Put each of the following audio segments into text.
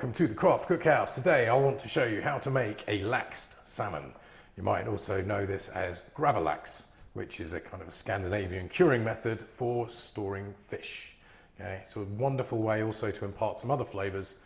welcome to the Craft Cookhouse. Today I want to show you how to make a laxed salmon. You might also know this as Gravlax, which is a kind of a Scandinavian curing method for storing fish. Okay, it's a wonderful way also to impart some other flavours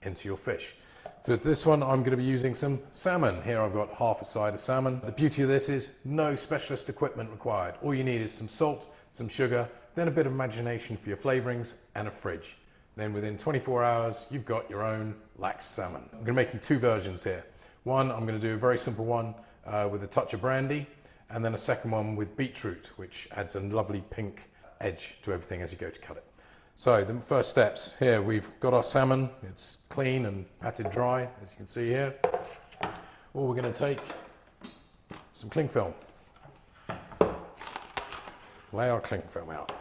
into your fish. For this one I'm going to be using some salmon. Here I've got half a side of salmon. The beauty of this is no specialist equipment required. All you need is some salt, some sugar, then a bit of imagination for your flavourings and a fridge. Then within 24 hours, you've got your own lax salmon. I'm going to be making two versions here. One, I'm going to do a very simple one with a touch of brandy, and then a second one with beetroot, which adds a lovely pink edge to everything as you go to cut it. So the first steps here, we've got our salmon. It's clean and patted dry, as you can see here. Or we're going to take some cling film. Lay our cling film out.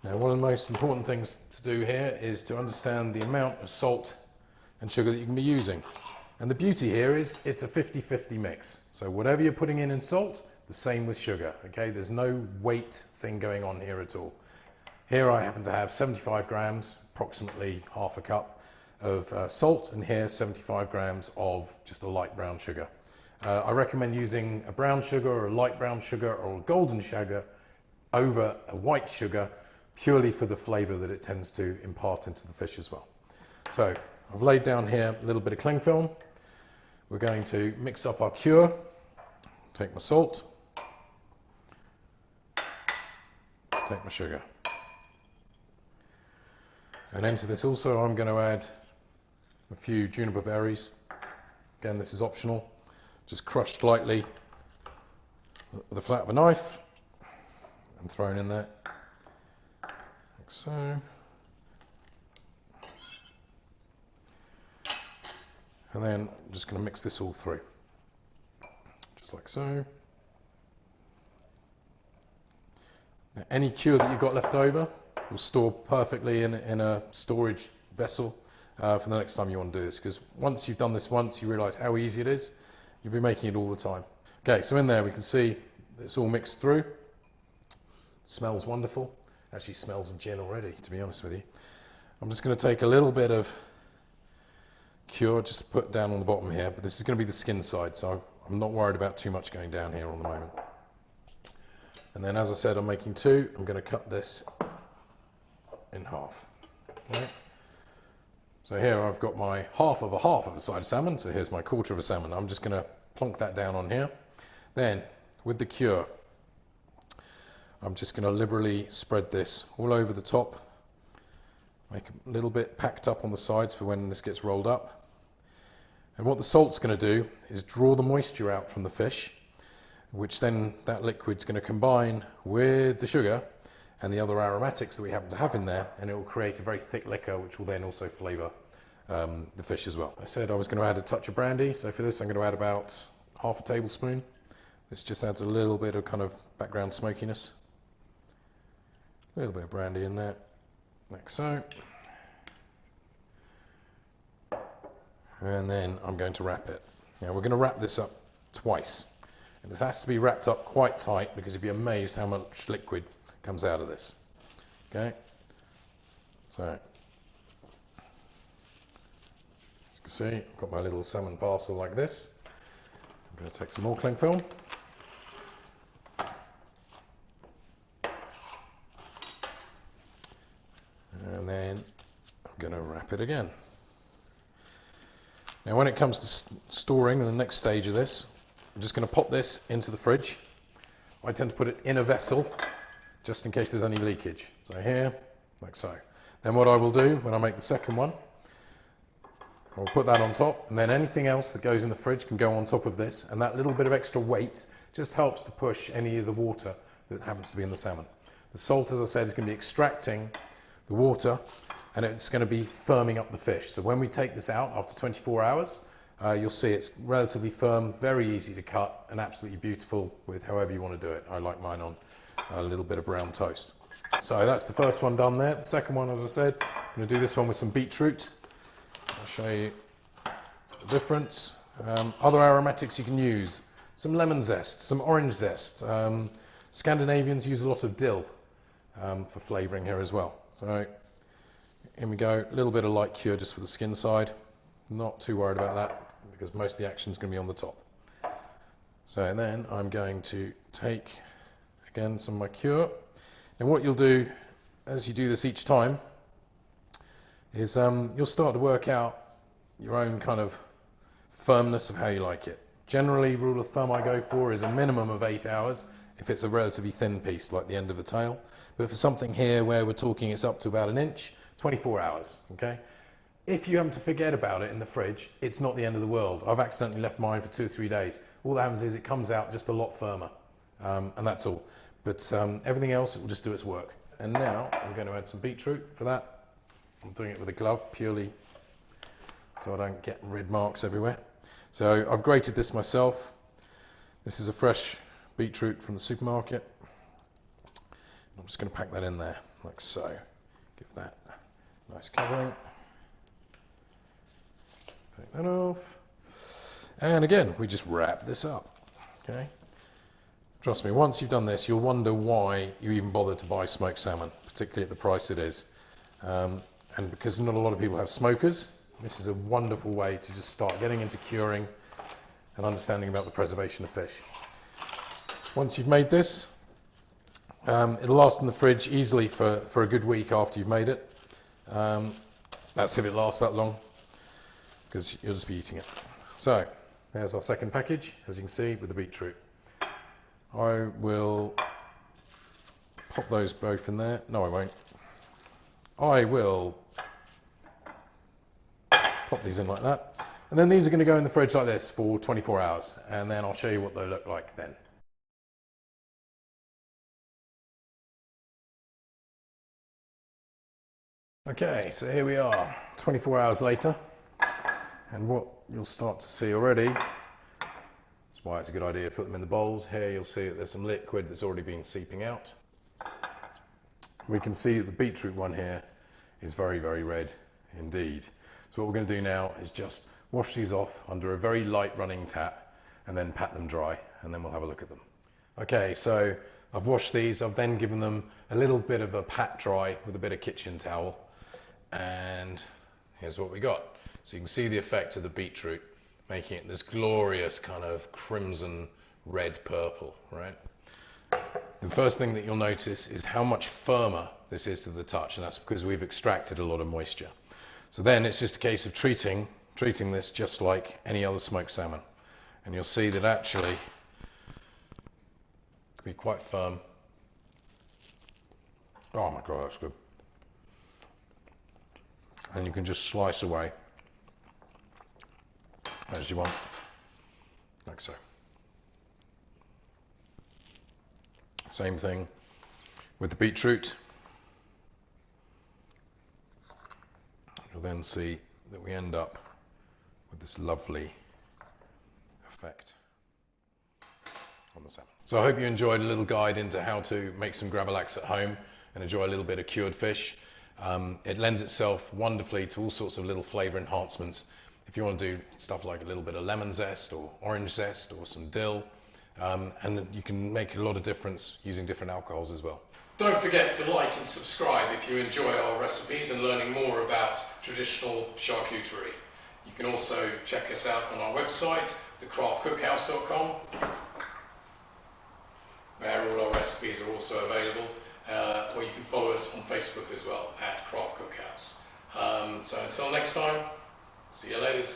Now, one of the most important things to do here is to understand the amount of salt and sugar that you can be using. And the beauty here is it's a 50-50 mix. So whatever you're putting in salt, the same with sugar, okay? There's no weight thing going on here at all. Here I happen to have 75 grams, approximately half a cup of salt, and here 75 grams of just a light brown sugar. I recommend using a brown sugar or a light brown sugar or a golden sugar over a white sugar, purely for the flavour that it tends to impart into the fish as well. So I've laid down here a little bit of cling film. We're going to mix up our cure. Take my salt, take my sugar. And into this also I'm going to add a few juniper berries. Again, this is optional, just crushed lightly with the flat of a knife and thrown in there. Like so. And then I'm just going to mix this all through, just like so. Now, any cure that you've got left over will store perfectly in a storage vessel for the next time you want to do this, because once you've done this once, you realise how easy it is. You'll be making it all the time. Okay, so in there we can see it's all mixed through. Smells wonderful. Actually smells of gin already, to be honest with you. I'm just going to take a little bit of cure just to put down on the bottom here, but this is going to be the skin side, so I'm not worried about too much going down here on the moment. And then, as I said, I'm making two. I'm going to cut this in half. Okay. So here I've got my half of a side of salmon, so here's my quarter of a salmon. I'm just going to plonk that down on here. Then, with the cure, I'm just going to liberally spread this all over the top, make a little bit packed up on the sides for when this gets rolled up. And what the salt's going to do is draw the moisture out from the fish, which then that liquid's going to combine with the sugar and the other aromatics that we happen to have in there, and it will create a very thick liquor which will then also flavour the fish as well. I said I was going to add a touch of brandy, so for this I'm going to add about half a tablespoon. This just adds a little bit of kind of background smokiness. A little bit of brandy in there, like so. And then I'm going to wrap it. Now we're going to wrap this up twice. And it has to be wrapped up quite tight, because you'll be amazed how much liquid comes out of this. Okay? So, as you can see, I've got my little salmon parcel like this. I'm going to take some more cling film. And then I'm going to wrap it again. Now when it comes to storing, the next stage of this, I'm just going to pop this into the fridge. I tend to put it in a vessel, just in case there's any leakage. So here, like so. Then what I will do when I make the second one, I'll put that on top, and then anything else that goes in the fridge can go on top of this, and that little bit of extra weight just helps to push any of the water that happens to be in the salmon. The salt, as I said, is going to be extracting the water, and it's going to be firming up the fish. So when we take this out after 24 hours, you'll see it's relatively firm, very easy to cut, and absolutely beautiful with however you want to do it. I like mine on a little bit of brown toast. So that's the first one done there. The second one, as I said, I'm going to do this one with some beetroot. I'll show you the difference. Other aromatics you can use, some lemon zest, some orange zest. Scandinavians use a lot of dill for flavouring here as well. So in we go. A little bit of light cure just for the skin side. Not too worried about that because most of the action is going to be on the top. So then I'm going to take, again, some of my cure. And what you'll do as you do this each time is you'll start to work out your own kind of firmness of how you like it. Generally, rule of thumb I go for is a minimum of 8 hours if it's a relatively thin piece like the end of the tail. But for something here where we're talking it's up to about an inch, 24 hours, okay? If you happen to forget about it in the fridge, it's not the end of the world. I've accidentally left mine for 2 or 3 days. All that happens is it comes out just a lot firmer, and that's all. But everything else, it will just do its work. And now I'm going to add some beetroot for that. I'm doing it with a glove purely so I don't get red marks everywhere. So I've grated this myself. This is a fresh beetroot from the supermarket. I'm just going to pack that in there like so. Give that a nice covering. Take that off. And again, we just wrap this up, okay? Trust me, once you've done this, you'll wonder why you even bother to buy smoked salmon, particularly at the price it is. And because not a lot of people have smokers, this is a wonderful way to just start getting into curing and understanding about the preservation of fish. Once you've made this, it'll last in the fridge easily for a good week after you've made it. That's if it lasts that long, because you'll just be eating it. So there's our second package, as you can see, with the beetroot. I will pop those both in there. No, I won't. I will pop these in like that. And then these are going to go in the fridge like this for 24 hours. And then I'll show you what they look like then. Okay, so here we are, 24 hours later. And what you'll start to see already, that's why it's a good idea to put them in the bowls. Here you'll see that there's some liquid that's already been seeping out. We can see that the beetroot one here is very, very red indeed. So what we're going to do now is just wash these off under a very light running tap and then pat them dry, and then we'll have a look at them. Okay, so I've washed these. I've then given them a little bit of a pat dry with a bit of kitchen towel, and here's what we got. So you can see the effect of the beetroot, making it this glorious kind of crimson red purple, right? The first thing that you'll notice is how much firmer this is to the touch, and that's because we've extracted a lot of moisture. So then it's just a case of treating this just like any other smoked salmon. And you'll see that actually it can be quite firm. Oh my God, that's good. And you can just slice away as you want, like so. Same thing with the beetroot. You'll then see that we end up with this lovely effect on the salmon. So I hope you enjoyed a little guide into how to make some Gravlax at home and enjoy a little bit of cured fish. It lends itself wonderfully to all sorts of little flavour enhancements. If you want to do stuff like a little bit of lemon zest or orange zest or some dill, and you can make a lot of difference using different alcohols as well. Don't forget to like and subscribe if you enjoy our recipes and learning more about traditional charcuterie. You can also check us out on our website, thecraftcookhouse.com, where all our recipes are also available, or you can follow us on Facebook as well, at Craft Cookhouse. So until next time, see you later.